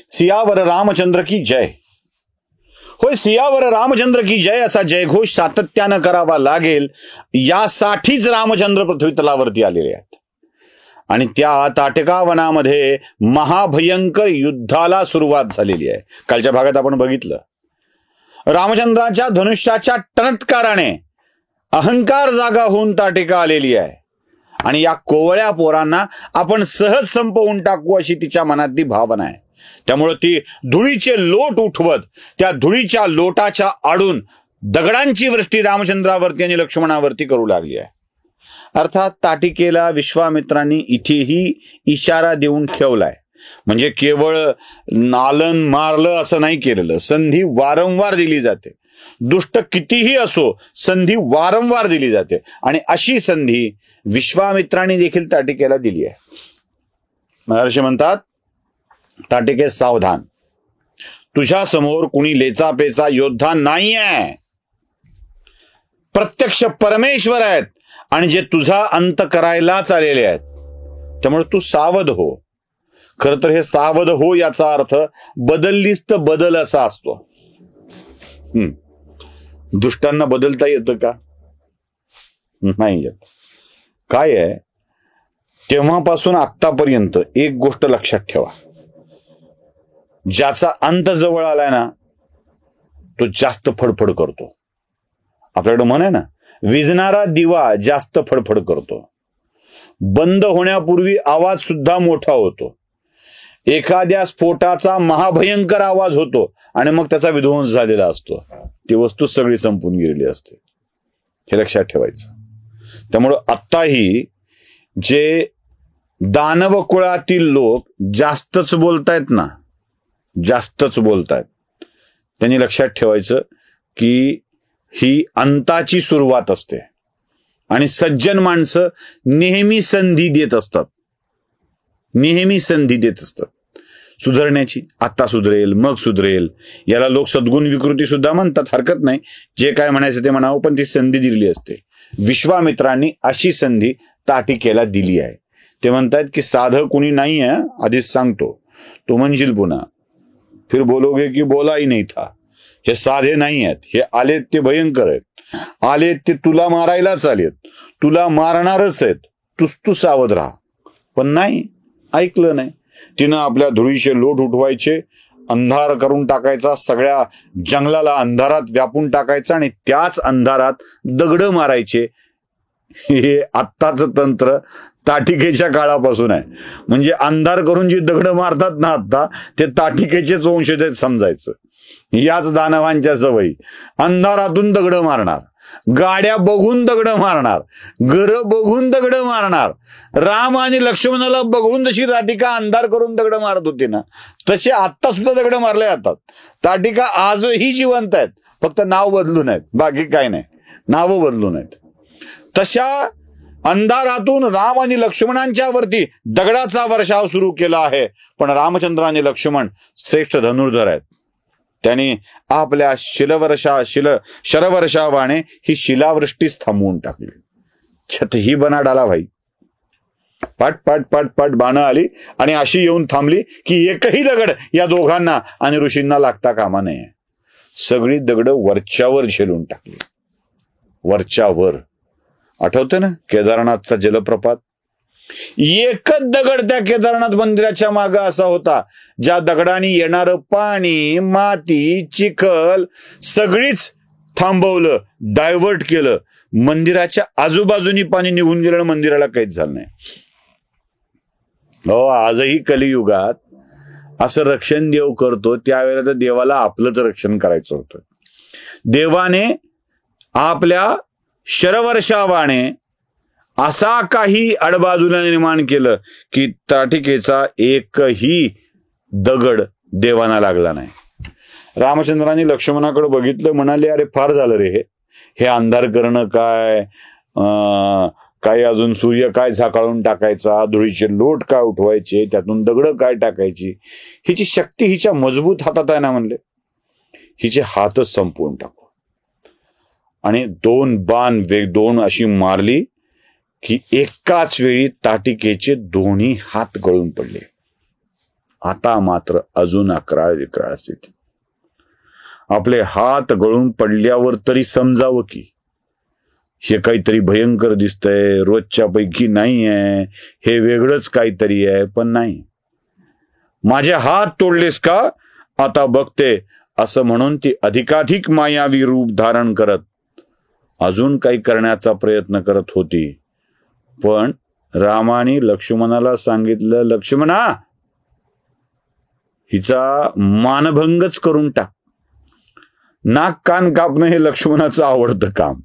सियावर रामचंद्र की जय. होय, सियावर रामचंद्र की जय असा जयघोष सातत्यानं करावा लागेल, यासाठीच रामचंद्र पृथ्वी तलावरती आलेले आहेत. आणि त्या ताटका वनामध्ये महाभयंकर युद्धाला सुरुवात झालेली आहे. कालच्या भागात आपण बघितलं, रामचंद्राच्या धनुष्याच्या टणत्काराने अहंकार जागा होऊन ताटिका आलेली आहे आणि या कोवळ्या पोरांना आपण सहज संपवून टाकू अशी तिच्या मनातली भावना आहे. त्यामुळे ती धुळीचे लोट उठवत त्या धुळीच्या लोटाच्या आडून दगडांची वृष्टी रामचंद्रावरती आणि लक्ष्मणावरती करू लागली आहे. अर्थात ताटिकेला विश्वामित्रांनी इथेही इशारा देऊन ठेवलाय. म्हणजे केवळ नालन मारलं असं नाही केलेलं, संधी वारंवार दिली जाते. दुष्ट कितीही असो, संधी वारंवार दिली जाते आणि अशी संधी विश्वामित्रांनी देखील ताटिकेला दिली आहे. महर्षी म्हणतात, ताटिके सावधान, तुझ्या समोर कुणी लेचापेचा योद्धा नाही आहे. प्रत्यक्ष परमेश्वर आहेत आणि जे तुझा अंत करायलाच आलेले आहेत. त्यामुळे तू सावध हो. खर तर हे सावध हो याचा अर्थ बदललीस तर बदल असा असतो. दुष्टांना बदलता येतं का? नाही येत. काय आहे, तेव्हापासून आतापर्यंत एक गोष्ट लक्षात ठेवा, ज्याचा अंत जवळ आलाय ना तो जास्त फडफड करतो. आपल्याकडे म्हण आहे ना, विझणारा दिवा जास्त फडफड करतो. बंद होण्यापूर्वी आवाज सुद्धा मोठा होतो. एखाद्या स्फोटाचा महाभयंकर आवाज होतो आणि मग त्याचा विध्वंस झालेला असतो. ती वस्तू सगळी संपून गेलेली असते. हे लक्षात ठेवायचं. त्यामुळं आत्ताही जे दानव कुळातील लोक जास्तच बोलतायत ना, जास्तच बोलतायत, त्यांनी लक्षात ठेवायचं की ही अंताची सुरुवात असते आणि सज्जन माणसं नेहमी संधी देत असतात. नेहमी संधी देत असतात सुधारण्याची. आता सुधरेल, मग सुधरेल. याला लोक सद्गुण विकृती सुद्धा म्हणतात, हरकत नाही. जे काय म्हणायचं ते म्हणावं, पण ती संधी दिलेली असते. विश्वामित्रांनी अशी संधी ताटिकेला दिली आहे. ते म्हणतात की साधं कुणी नाही आहे, आधीच सांगतो. तो म्हणशील पुन्हा, फिर बोलोगे की बोला ही नाही था. हे साधे नाही आहेत, हे आलेत ते भयंकर आहेत. आलेत ते तुला मारायलाच आलेत, तुला मारणारच आहेत. तू सावध राहा. पण नाही, ऐकलं नाही. तिनं आपल्या धुळीचे लोट उठवायचे, अंधार करून टाकायचा, सगळ्या जंगलाला अंधारात व्यापून टाकायचा आणि त्याच अंधारात दगड मारायचे. हे आत्ताचं तंत्र ताटिकेच्या काळापासून आहे. म्हणजे अंधार करून जी दगड मारतात ना आता, ते ताटिकेचेच वंशज आहेत समजायचं. याच दानवांच्या सवयी. अंधारातून दगड मारणार, गाड्या बघून दगड मारणार, घर बघून दगड मारणार. राम आणि लक्ष्मणाला बघून जशी ताटिका अंधार करून दगड मारत होती ना, तसे आत्ता सुद्धा दगड मारले जातात. ताटिका आजही जिवंत आहेत, फक्त नाव बदलून आहेत, बाकी काय नाही, नावं बदलून आहेत. तशा अंधारातून राम आणि लक्ष्मणांच्या वरती दगडाचा वर्षाव सुरू केला आहे. पण रामचंद्र आणि लक्ष्मण श्रेष्ठ धनुर्धर आहेत. त्यांनी आपल्या शरवर्षावाने ही शिलावृष्टीच थांबवून टाकली. छतही बना डाला भाई. पाट पाट पाट पाट बाणं आली आणि अशी येऊन थांबली की एकही दगड या दोघांना आणि ऋषींना लागता कामा नये. सगळी दगड वरच्यावर झेलून टाकली, वरच्यावर. आठवते ना केदारनाथचा जलप्रपात? एकच दगड त्या केदारनाथ मंदिराच्या मागे असा होता, ज्या दगडाने येणारं पाणी, माती, चिखल सगळीच थांबवलं, डायव्हर्ट केलं. मंदिराच्या आजूबाजूनी पाणी निघून गेलं, मंदिराला काहीच झालं नाही. हो, आजही कलियुगात असं रक्षण देव करतो. त्यावेळेला तर देवाला आपलंच रक्षण करायचं होतं. देवाने आपल्या शरवर्षावाने असा काही अडबाजूला निर्माण केलं की ताटिकेचा एकही दगड देवाना लागला नाही. रामचंद्रांनी लक्ष्मणाकडे बघितलं, म्हणाले, अरे फार झालं रे, हे अंधार करणं काय, काय अजून सूर्य काय झाकाळून टाकायचा, धुळीचे लोट काय उठवायचे, त्यातून दगड काय टाकायची, हिची शक्ती हिच्या मजबूत हातात आहे ना. म्हणले, हिचे हातच संपवून टाकू. आणि दोन अशी मारली की एकाच वेळी ताटिकेचे दोन्ही हात गळून पडले. आता मात्र अजून अकराळ विक्राळ स्थिती. आपले हात गळून पडल्यावर तरी समजावं की हे काहीतरी भयंकर दिसतंय, रोजच्या पैकी नाही आहे, हे वेगळंच काहीतरी आहे. पण नाही, माझे हात तोडलेस का आता बघते असं म्हणून ती अधिकाधिक मायावी रूप धारण करत अजून काही करण्याचा प्रयत्न करत होती. पण रामाने लक्ष्मणाला सांगितलं, लक्ष्मणा, हिचा मानभंगच करून टाक. नाक कान कापणं हे लक्ष्मणाचं आवडतं काम,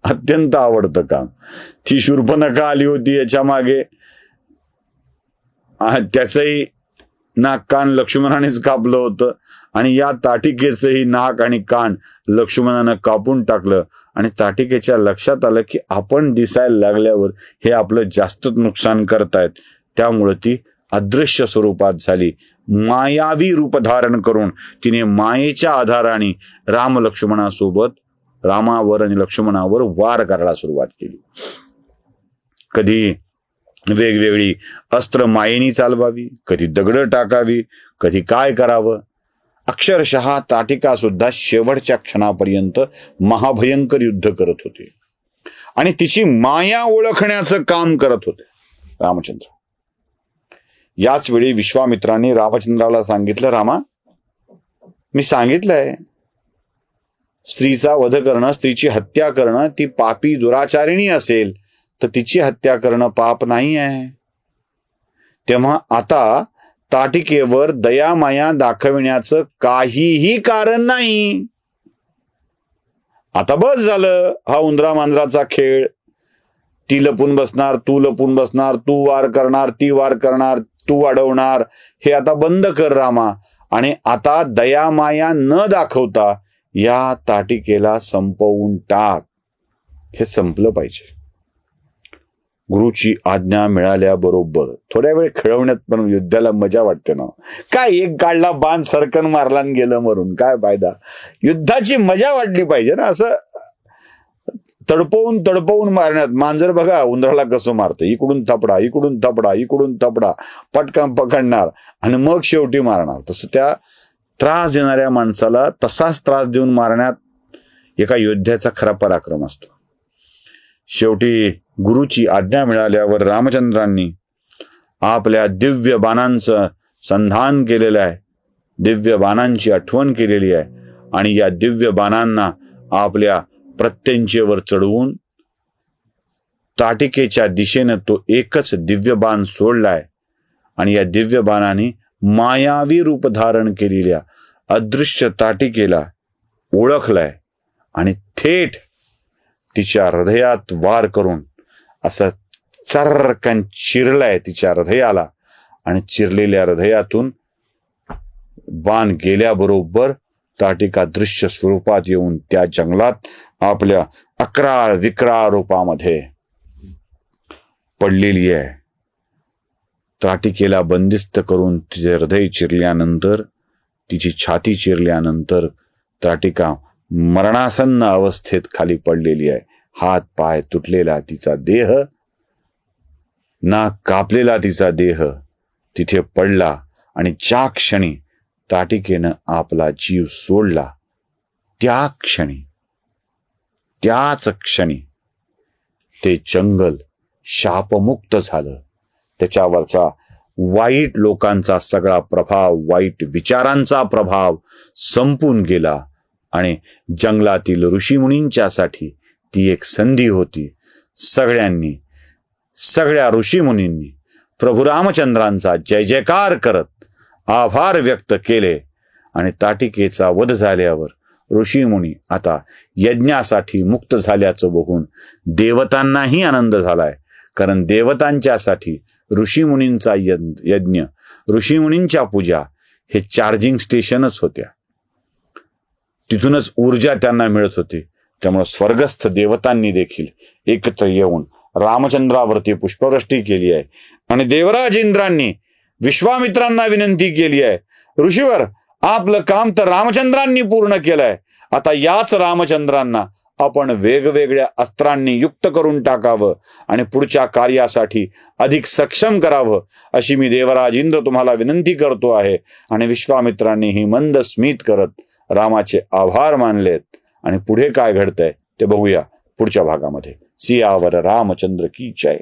अत्यंत आवडतं काम. ती शूर्पणखा आली होती याच्या मागे, त्याचंही नाक कान लक्ष्मणानेच कापलं होतं आणि या ताटिकेचंही नाक आणि कान लक्ष्मणानं कापून टाकलं. आणि ताटिकेच्या लक्षात आलं की आपण दिसायला लागल्यावर हे आपलं जास्तच नुकसान करतायत. त्यामुळे ती अदृश्य स्वरूपात झाली. मायावी रूप धारण करून तिने मायेच्या आधाराने रामावर आणि लक्ष्मणावर वार करायला सुरुवात केली. कधी वेगवेगळी अस्त्र मायेनी चालवावी, कधी दगड टाकावी, कधी काय करावं. अक्षरशः ताटिका सुद्धा शेवटच्या क्षणापर्यंत महाभयंकर युद्ध करत होते आणि तिची माया ओळखण्याचं काम करत होते रामचंद्र. याच वेळी विश्वामित्रांनी रामचंद्राला सांगितलं, रामा, मी सांगितलंय, स्त्रीचा वध करणं, स्त्रीची हत्या करणं, ती पापी दुराचारिणी असेल तर तिची हत्या करणं पाप नाही आहे. तेव्हा आता ताटिकेवर दयामाया दाखविण्याचं काहीही कारण नाही. आता बस झालं हा उंदरा मांजराचा खेळ. ती लपून बसणार, तू लपून बसणार, तू वार करणार, ती वार करणार, तू अडवणार, हे आता बंद कर रामा. आणि आता दयामाया न दाखवता या ताटिकेला संपवून टाक. हे संपलं पाहिजे. गुरुची आज्ञा मिळाल्याबरोबर थोड्या वेळ खेळवण्यात पण युद्धाला मजा वाटते ना. काय एक काढला बाण सरकन मारला आणि गेलं मरून, काय फायदा. युद्धाची मजा वाटली पाहिजे ना. असं तडपवून मारण्यात, मांजर बघा उंदराला कसं मारतं, इकडून थपडा, इकडून थपडा, इकडून थपडा, पटकन पकडणार आणि मग शेवटी मारणार. तसं त्या त्रास देणाऱ्या माणसाला तसाच त्रास देऊन मारण्यात एका योद्ध्याचा खरा पराक्रम असतो. शेवटी गुरुची आज्ञा मिळाल्यावर रामचंद्रांनी आपल्या दिव्य बाणांचं संधान केलेलं आहे, दिव्य बाणांची आठवण केलेली आहे आणि या दिव्य बाणांना आपल्या प्रत्यंचेवर चढवून ताटिकेच्या दिशेनं तो एकच दिव्य बाण सोडलाय आणि या दिव्य बाणाने मायावी रूप धारण केलेल्या अदृश्य ताटिकेला ओळखलाय आणि थेट तिच्या हृदयात वार करून असं चर्रकन चिरलाय तिच्या हृदयाला. आणि चिरलेल्या हृदयातून बाण गेल्याबरोबर ताटिका दृश्य स्वरूपात येऊन त्या जंगलात आपल्या अकराळ विक्राळ रूपामध्ये पडलेली आहे. ताटिकेला बंदिस्त करून तिचे हृदय चिरल्यानंतर, तिची छाती चिरल्यानंतर ताटिका मरणासन्न अवस्थेत खाली पडलेली आहे. हात पाय तुटलेला तिचा देह, नाक कापलेला तिचा देह तिथे पडला आणि ज्या क्षणी ताटिकेनं आपला जीव सोडला त्या क्षणी, त्याच क्षणी ते जंगल शापमुक्त झालं. त्याच्यावरचा वाईट लोकांचा सगळा प्रभाव, वाईट विचारांचा प्रभाव संपून गेला आणि जंगलातील ऋषीमुनींच्यासाठी ती एक संधी होती. सगळ्या ऋषीमुनींनी प्रभू रामचंद्रांचा जय जयकार करत आभार व्यक्त केले आणि ताटिकेचा वध झाल्यावर ऋषीमुनी आता यज्ञासाठी मुक्त झाल्याचं बघून देवतांनाही आनंद झालाय. कारण देवतांच्यासाठी ऋषीमुनींचा यज्ञ, ऋषीमुनींच्या पूजा हे चार्जिंग स्टेशनच होत्या. तिथूनच ऊर्जा त्यांना मिळत होती. त्यामुळे स्वर्गस्थ देवतांनी देखील एकत्र येऊन रामचंद्रावरती पुष्पवृष्टी केली आहे आणि देवराज इंद्रांनी विश्वामित्रांना विनंती केली आहे, ऋषीवर आपलं काम तर रामचंद्रांनी पूर्ण केलंय, आता याच रामचंद्रांना आपण वेगवेगळ्या अस्त्रांनी युक्त करून टाकावं आणि पुढच्या कार्यासाठी अधिक सक्षम करावं, अशी मी देवराज इंद्र तुम्हाला विनंती करतो आहे. आणि विश्वामित्रांनीही मंद स्मित करत रामाचे आभार मानलेत. आणि पुढे काय घडतंय ते बघूया पुढच्या भागामध्ये. सियावर रामचंद्र की जय.